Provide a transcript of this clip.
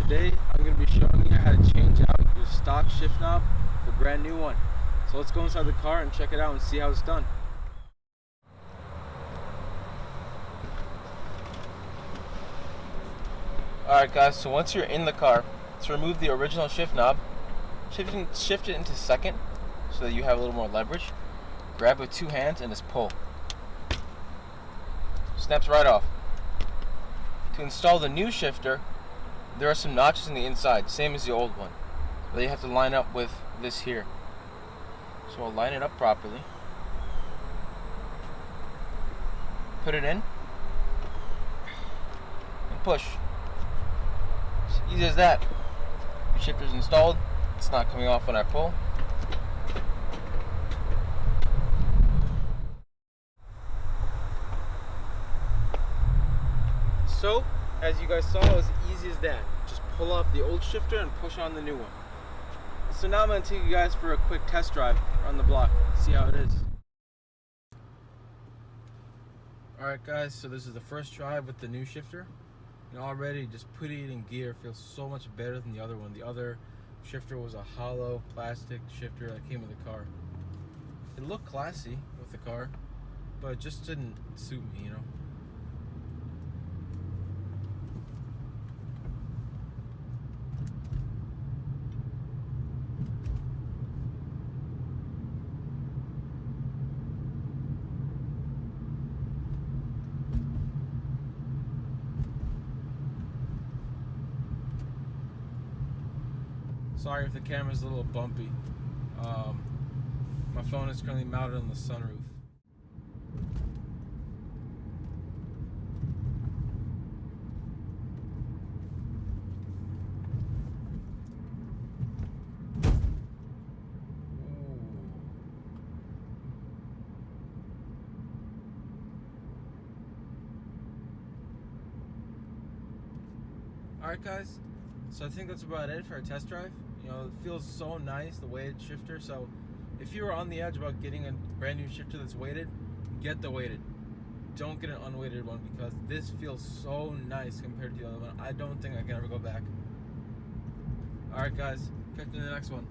Today I'm going to be showing you how to change out your stock shift knob for the brand new one. So let's go inside the car and check it out and see how it's done. Alright guys, so once you're in the car, let's remove the original shift knob, shift it into second so that you have a little more leverage. Grab it with two hands and just pull. Snaps right off. To install the new shifter, there are some notches on the inside, same as the old one, that you have to line up with this here. So I'll line it up properly. Put it in and push. It's easy as that. Your shifter's installed. It's not coming off when I pull. So, as you guys saw, it was easy as that. Just pull off the old shifter and push on the new one. So now I'm going to take you guys for a quick test drive on the block, see how it is. Alright guys, so this is the first drive with the new shifter. And already just putting it in gear feels so much better than the other one. The other shifter was a hollow plastic shifter that came with the car. It looked classy with the car, but it just didn't suit me, you know. Sorry if the camera's a little bumpy. My phone is currently mounted on the sunroof. Alright guys, so I think that's about it for our test drive. You know, it feels so nice, the weighted shifter. So if you were on the edge about getting a brand new shifter that's weighted, get the weighted. Don't get an unweighted one because this feels so nice compared to the other one. I don't think I can ever go back. Alright guys, catch you in the next one.